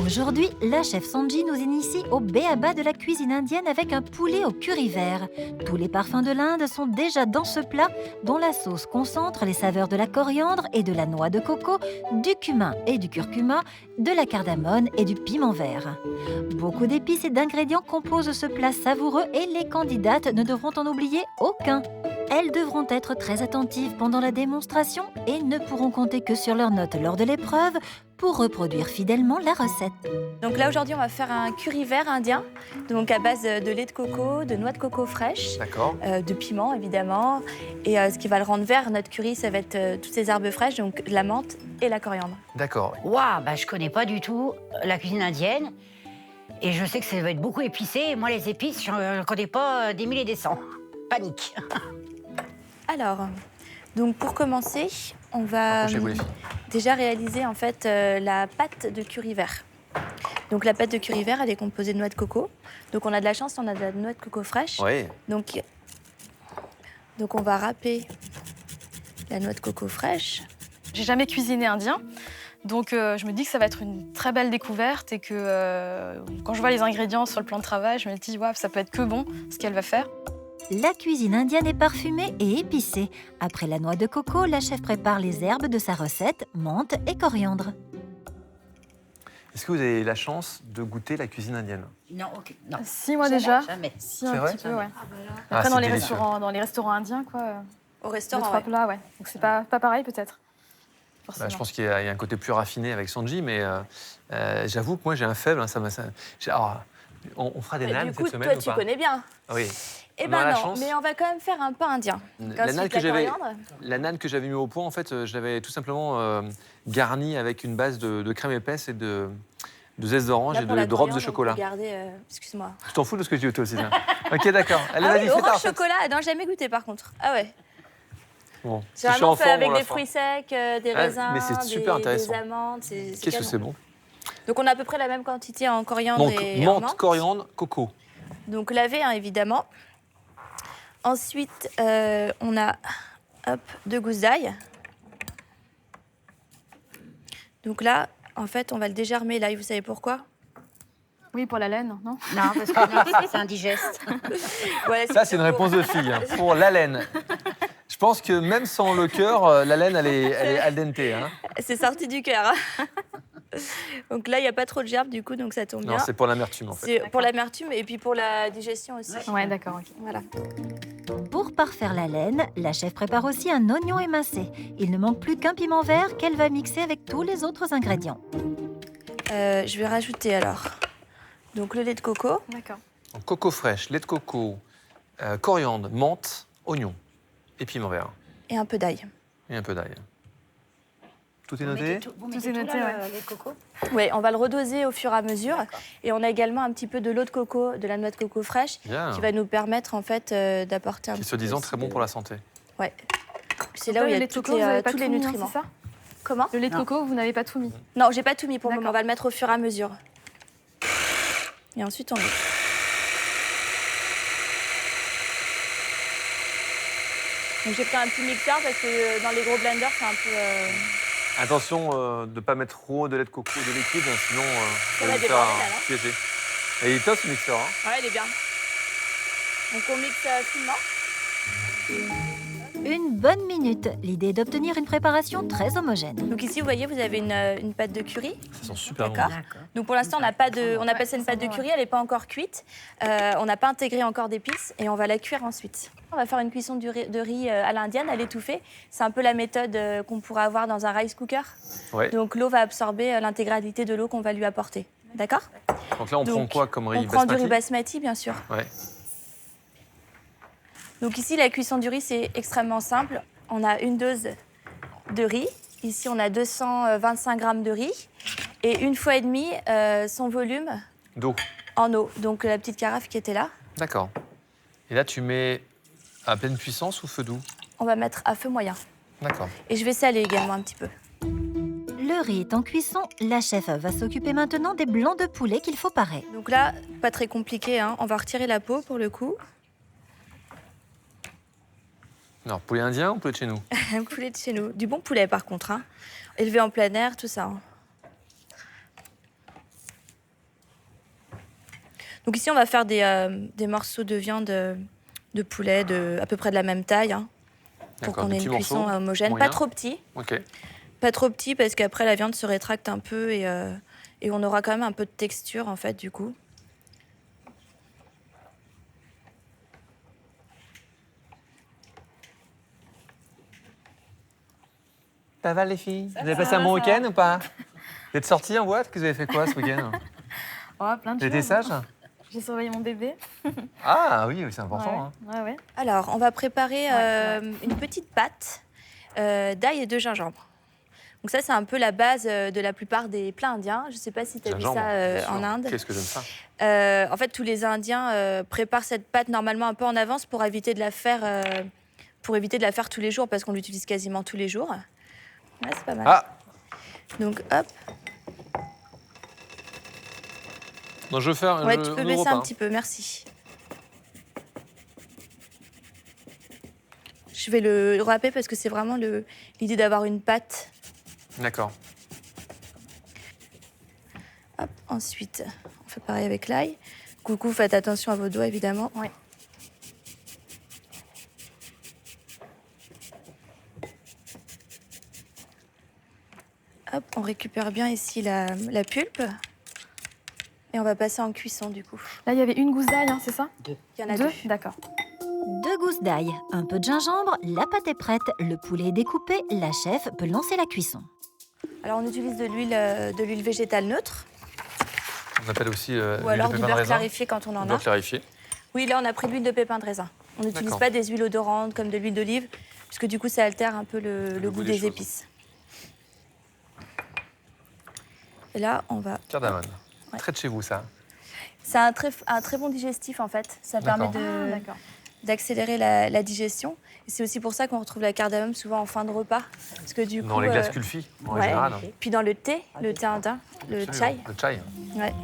Aujourd'hui, la chef Sanji nous initie au b.a.-ba de la cuisine indienne avec un poulet au curry vert. Tous les parfums de l'Inde sont déjà dans ce plat, dont la sauce concentre les saveurs de la coriandre et de la noix de coco, du cumin et du curcuma, de la cardamone et du piment vert. Beaucoup d'épices et d'ingrédients composent ce plat savoureux et les candidates ne devront en oublier aucun. Elles devront être très attentives pendant la démonstration et ne pourront compter que sur leurs notes lors de l'épreuve pour reproduire fidèlement la recette. Donc là, aujourd'hui, on va faire un curry vert indien, donc à base de lait de coco, de noix de coco fraîche, de piment, évidemment. Et ce qui va le rendre vert, notre curry, ça va être toutes ces herbes fraîches, donc la menthe et la coriandre. D'accord. Waouh, bah, je connais pas du tout la cuisine indienne. Et je sais que ça va être beaucoup épicé. Et moi, les épices, je ne connais pas des milliers et des cents. Panique. Alors, donc pour commencer, on va déjà réaliser en fait la pâte de curry vert. Donc la pâte de curry vert, elle est composée de noix de coco. Donc on a de la chance, on a de la noix de coco fraîche. Oui. Donc on va râper la noix de coco fraîche. J'ai jamais cuisiné indien, donc je me dis que ça va être une très belle découverte et que quand je vois les ingrédients sur le plan de travail, je me dis waouh, ça peut être que bon ce qu'elle va faire. La cuisine indienne est parfumée et épicée. Après la noix de coco, la chef prépare les herbes de sa recette, menthe et coriandre. Est-ce que vous avez la chance de goûter la cuisine indienne? Non, ok. Non. Si, moi déjà. Jamais. Si, un petit peu, ouais. Ah, Après, c'est dans délicieux. les restaurants indiens, quoi. Au Deux, restaurant, trois ouais. plats, ouais. Donc c'est pas pareil, peut-être. Bah, je pense qu'il y a un côté plus raffiné avec Sanji, mais j'avoue que moi j'ai un faible. On fera des Mais nanes du coup, cette semaine toi, ou tu pas? connais bien. Oui. Eh On aura ben la non, chance. mais on va quand même faire un pain indien. La nane que j'avais mis au point, en fait, je l'avais tout simplement garnie avec une base de crème épaisse et de zeste d'orange et de drops de chocolat. Excuse-moi. Tu t'en fous de ce que je dis toi aussi, hein? Ok, d'accord. Allez, Ah vas-y, oui, fais ta orange recette. chocolat, non, jamais goûté par contre. Ah ouais. Bon, C'est si je suis vraiment en fait forme, avec on la des fera. fruits secs, des Ah, raisins, mais c'est super intéressant. des amandes. Qu'est-ce que canon. c'est bon? Donc on a à peu près la même quantité en coriandre Donc, et en menthe, menthe. coriandre, coco. Donc lavé, hein, évidemment. Ensuite, on a 2 gousses d'ail. Donc là, en fait, on va le dégermer l'ail. Vous savez pourquoi? Oui, pour la laine, non? Non, parce que c'est indigeste. Ouais, Ça, c'est une réponse de fille. Hein. Pour la laine. Je pense que même sans le cœur, la laine, elle est al dente. Hein. C'est sorti du cœur. Hein. Donc là, il n'y a pas trop de gerbes, du coup, donc ça tombe bien. Non, c'est pour l'amertume, en fait. C'est pour l'amertume et puis pour la digestion aussi. Ouais, d'accord, ok. Voilà. Pour parfaire la laine, la chef prépare aussi un oignon émincé. Il ne manque plus qu'un piment vert qu'elle va mixer avec tous les autres ingrédients. Je vais rajouter alors donc le lait de coco. D'accord. Donc, coco fraîche, lait de coco, coriandre, menthe, oignon et piment vert. Et un peu d'ail. Et un peu d'ail. Tout est noté? Tout est noté, là, ouais. le lait de coco. Oui, on va le redoser au fur et à mesure. Et on a également un petit peu de l'eau de coco, de la noix de coco fraîche, Bien. qui va nous permettre en fait d'apporter un Qui petit se disant peu très aussi bon de- pour la santé. Ouais. C'est là où il y le a lait de toutes coco, les, vous n'avez pas tous tout les mis, hein, nutriments. c'est ça? Comment? Le lait de coco, vous n'avez pas tout mis? Non, j'ai pas tout mis pour le moment. D'accord. On va le mettre au fur et à mesure. Et ensuite, on met. Donc j'ai pris un petit mixeur parce que dans les gros blenders, c'est un peu... Attention de ne pas mettre trop de lait de coco ou de liquide, sinon Ça le va mixeur déborder, là, non piégé. Et il est top ce mixeur. Hein. Ouais, il est bien. Donc on mixe finement. Une bonne minute. L'idée est d'obtenir une préparation très homogène. Donc ici, vous voyez, vous avez une pâte de curry. Ça sent super bon. D'accord. Donc pour l'instant, on n'a pas de, on appelle ça une pâte de curry, elle n'est pas encore cuite. On n'a pas intégré encore d'épices et on va la cuire ensuite. On va faire une cuisson de riz à l'indienne, à l'étouffer. C'est un peu la méthode qu'on pourrait avoir dans un rice cooker. Ouais. Donc l'eau va absorber l'intégralité de l'eau qu'on va lui apporter. D'accord? Donc là, on prend quoi comme riz? On prend du riz basmati? basmati, bien sûr. Ouais. Donc ici, la cuisson du riz, c'est extrêmement simple. On a une dose de riz. Ici, on a 225 grammes de riz. Et une fois et demie, son volume D'eau. en eau. Donc la petite carafe qui était là. D'accord. Et là, tu mets à pleine puissance ou feu doux? On va mettre à feu moyen. D'accord. Et je vais saler également un petit peu. Le riz est en cuisson, la chef va s'occuper maintenant des blancs de poulet qu'il faut parer. Donc là, pas très compliqué, hein. On va retirer la peau pour le coup. Alors, poulet indien ou poulet de chez nous? Un poulet de chez nous. Du bon poulet par contre, hein. Élevé en plein air, tout ça. Hein. Donc ici, on va faire des morceaux de viande de poulet à peu près de la même taille, hein, pour qu'on ait une cuisson homogène. Pas trop petit. Ok. Pas trop petit parce qu'après, la viande se rétracte un peu et on aura quand même un peu de texture, en fait, du coup. Ça va les filles? Vous avez passé un bon week-end ou pas? Vous êtes sortis en boîte? Vous avez fait quoi ce week-end? Plein de Vous étiez choses. sage? J'ai surveillé mon bébé. Ah oui, c'est important. Ouais. Alors, on va préparer une petite pâte d'ail et de gingembre. Donc ça, c'est un peu la base de la plupart des plats indiens. Je ne sais pas si tu as vu ça en Inde. Qu'est-ce que j'aime ça? En fait, tous les Indiens préparent cette pâte normalement un peu en avance pour éviter de la faire, tous les jours parce qu'on l'utilise quasiment tous les jours. Ouais, c'est pas mal. Ah! Donc, hop. Non, je veux faire. Ouais, tu peux baisser un petit peu, merci. Je vais le râper parce que c'est vraiment l'idée d'avoir une pâte. D'accord. Hop, ensuite, on fait pareil avec l'ail. Coucou, faites attention à vos doigts, évidemment. Ouais. Hop, on récupère bien ici la pulpe. Et on va passer en cuisson, du coup. Là, il y avait une gousse d'ail, hein, c'est ça? Il y en a 2. deux. D'accord. 2 gousses d'ail, un peu de gingembre, la pâte est prête, le poulet est découpé, la chef peut lancer la cuisson. Alors, on utilise de l'huile végétale neutre. On appelle aussi Ou alors du beurre clarifié quand on en a. Beurre clarifié. Oui, là, on a pris de l'huile de pépin de raisin. On n'utilise pas des huiles odorantes comme de l'huile d'olive, puisque du coup, ça altère un peu le goût des épices. Et là, on va... Cardamone. Ouais. Très de chez vous, ça. C'est un très bon digestif, en fait. Ça permet d'accélérer la digestion. Et c'est aussi pour ça qu'on retrouve la cardamome souvent en fin de repas. Parce que du coup, dans les glaces kulfi, en général. Puis dans le thé indien, le chai. Le chai. Ouais.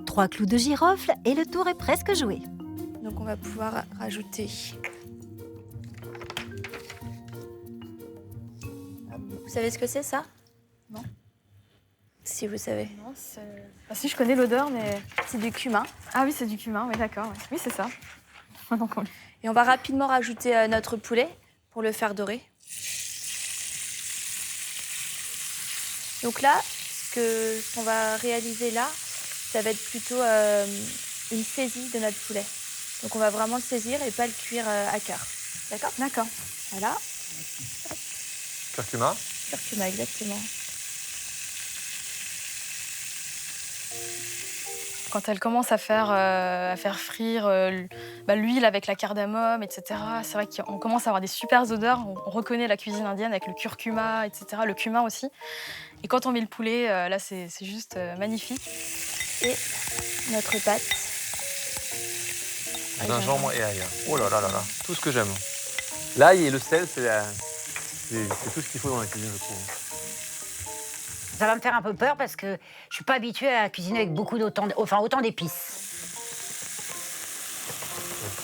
3 clous de girofle et le tour est presque joué. Donc on va pouvoir rajouter... Vous savez ce que c'est, ça? Non. Si, vous savez. Non, si, je connais l'odeur, mais... C'est du cumin. Ah oui, c'est du cumin, oui, d'accord. Ouais. Oui, c'est ça. Et on va rapidement rajouter notre poulet pour le faire dorer. Donc là, ce qu'on va réaliser là, ça va être plutôt une saisie de notre poulet. Donc on va vraiment le saisir et pas le cuire à cœur. D'accord? D'accord. Voilà. Curcuma. Curcuma, exactement. Quand elle commence à faire frire l'huile avec la cardamome, etc., c'est vrai qu'on commence à avoir des super odeurs. On reconnaît la cuisine indienne avec le curcuma, etc., le cumin aussi. Et quand on met le poulet, là, c'est juste magnifique. Et notre pâte. Gingembre et ail. Oh là là là là, tout ce que j'aime. L'ail et le sel, c'est tout ce qu'il faut dans la cuisine, je trouve. Ça va me faire un peu peur parce que je suis pas habituée à cuisiner avec autant d'épices.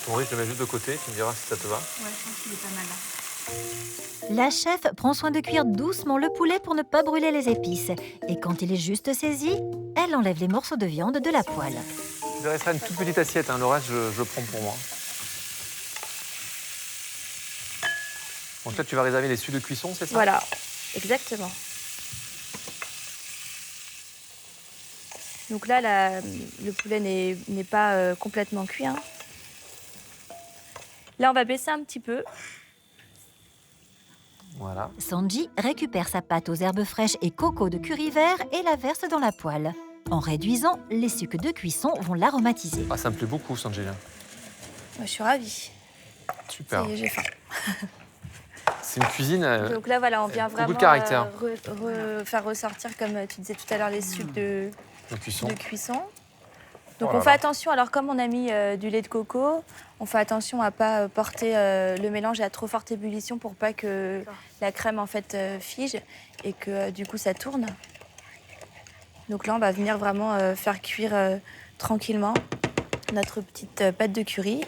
Ton riz, je le mets juste de côté, tu me diras si ça te va. Ouais, je pense qu'il est pas mal là. La chef prend soin de cuire doucement le poulet pour ne pas brûler les épices. Et quand il est juste saisi, elle enlève les morceaux de viande de la poêle. Il restera une toute petite assiette, hein. Le reste, je prends pour moi. Donc là, tu vas réserver les suies de cuisson, c'est ça? Voilà, exactement. Donc là, le poulet n'est pas complètement cuit. Hein. Là, on va baisser un petit peu. Voilà. Sanji récupère sa pâte aux herbes fraîches et coco de curry vert et la verse dans la poêle. En réduisant, les sucs de cuisson vont l'aromatiser. Ah, ça me plaît beaucoup, Sanji. Moi, je suis ravie. Super. Ça y est, j'ai faim. C'est une cuisine. Donc là, voilà, on vient vraiment de caractère. faire ressortir, comme tu disais tout à l'heure, les sucs de cuisson. Donc Oh on fait attention, alors comme on a mis du lait de coco, on fait attention à ne pas porter le mélange à trop forte ébullition pour pas que la crème en fait fige et que du coup ça tourne. Donc là on va venir vraiment faire cuire tranquillement notre petite pâte de curry.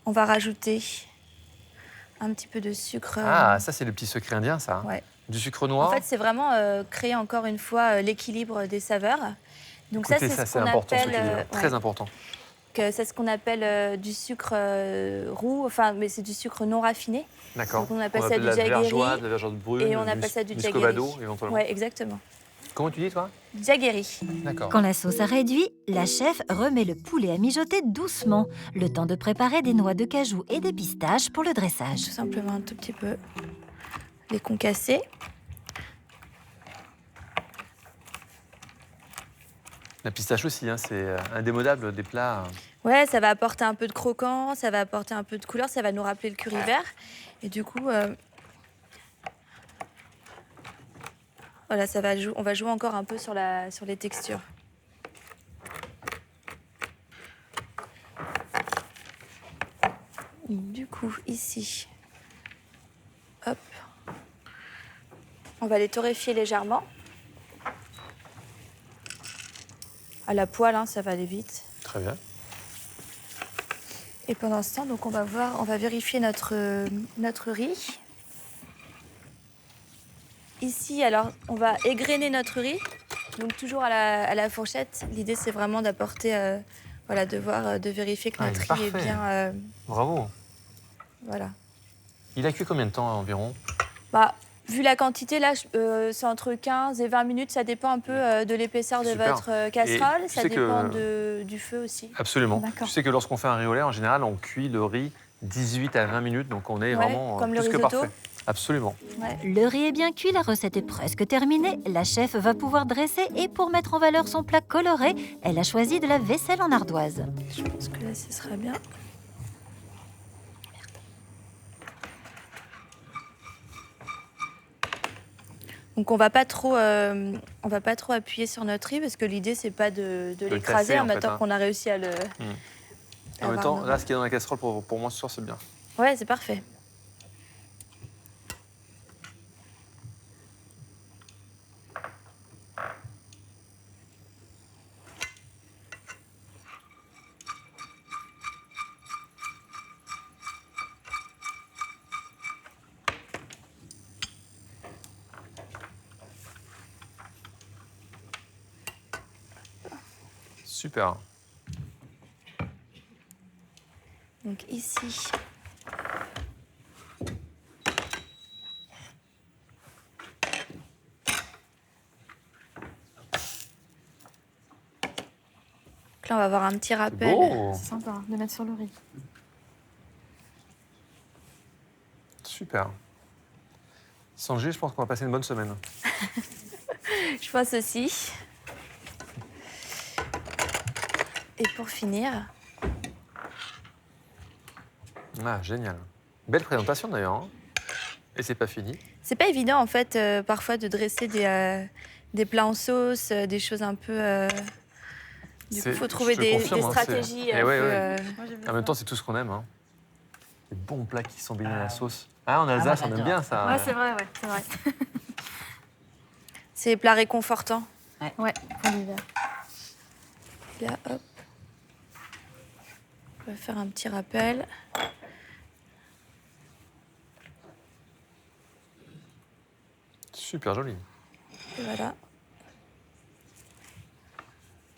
On va rajouter un petit peu de sucre. Ah, ça c'est le petit secret indien, ça. Ouais. Du sucre noir. En fait, c'est vraiment créer encore une fois l'équilibre des saveurs. Donc écoutez, ça, c'est ce c'est qu'on important, appelle... très important. c'est ce qu'on appelle du sucre roux, mais c'est du sucre non raffiné. D'accord. Donc on appelle ça du de la jaggery. vergeoise, de la vergeoise brune, Et on appelle ça du jaggery. muscovado, éventuellement. Oui, exactement. Comment tu dis, toi? Jaggery. D'accord. Quand la sauce a réduit, la chef remet le poulet à mijoter doucement, le temps de préparer des noix de cajou et des pistaches pour le dressage. Tout simplement un tout petit peu les concasser. La pistache aussi, hein, c'est indémodable des plats. Ouais, ça va apporter un peu de croquant, ça va apporter un peu de couleur, ça va nous rappeler le curry vert. Et du coup, voilà, on va jouer encore un peu sur les textures. Du coup, ici, hop, on va les torréfier légèrement. À la poêle, hein, ça va aller vite. Très bien. Et pendant ce temps, donc on va vérifier notre riz. Ici, alors, on va égrener notre riz. Donc toujours à la fourchette. L'idée, c'est vraiment d'apporter, de vérifier que notre riz est bien. Bravo. Voilà. Il a cuit combien de temps environ? Vu la quantité, là, c'est entre 15 et 20 minutes. Ça dépend un peu de l'épaisseur de votre casserole. Ça dépend du feu aussi. Absolument. Tu sais que lorsqu'on fait un riz au lait, en général, on cuit le riz 18 à 20 minutes. Donc on est vraiment comme le plus que risotto. parfait. Absolument. Ouais. Le riz est bien cuit, la recette est presque terminée. La chef va pouvoir dresser et pour mettre en valeur son plat coloré, elle a choisi de la vaisselle en ardoise. Je pense que là, ce sera bien. Donc on va pas trop appuyer sur notre riz parce que l'idée c'est pas de l'écraser en maintenant qu'on a réussi à le. En même temps, là, ce qu'il y a dans la casserole pour moi ce soir, c'est bien. Ouais, c'est parfait. Super. Donc ici. Donc là, on va avoir un petit rappel. C'est sympa de mettre sur le riz. Super. Sanjay, je pense qu'on va passer une bonne semaine. Je pense aussi. Et pour finir. Ah, génial. Belle présentation d'ailleurs. Hein. Et c'est pas fini. C'est pas évident en fait parfois de dresser des plats en sauce, des choses un peu. Du coup, il faut trouver des stratégies. En même temps, c'est tout ce qu'on aime. Hein. Les bons plats qui sont baignés dans la sauce. Ah, en Alsace, on aime bien ça. Ouais, c'est vrai, c'est vrai. C'est des plats réconfortants. Ouais, pour l'hiver. Là, hop. On va faire un petit rappel. Super joli. Et voilà.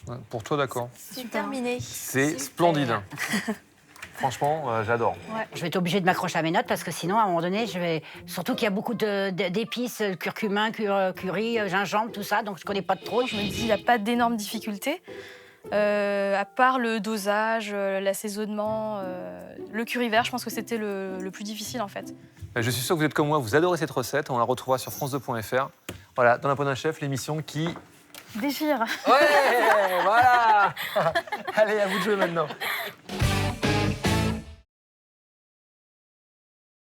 Ouais, pour toi, d'accord. C'est terminé. C'est splendide. Franchement, j'adore. Ouais. Je vais être obligée de m'accrocher à mes notes parce que sinon, à un moment donné, surtout qu'il y a beaucoup d'épices, curcumin, curry, gingembre, tout ça, donc je connais pas trop. Je me dis, il n'y a pas d'énormes difficultés. À part le dosage, l'assaisonnement, le curry vert, je pense que c'était le plus difficile en fait. Je suis sûr que vous êtes comme moi, vous adorez cette recette. On la retrouvera sur france2.fr. Voilà, dans la peau d'un chef, l'émission qui... Déchire. Ouais, voilà. Allez, à vous de jouer maintenant.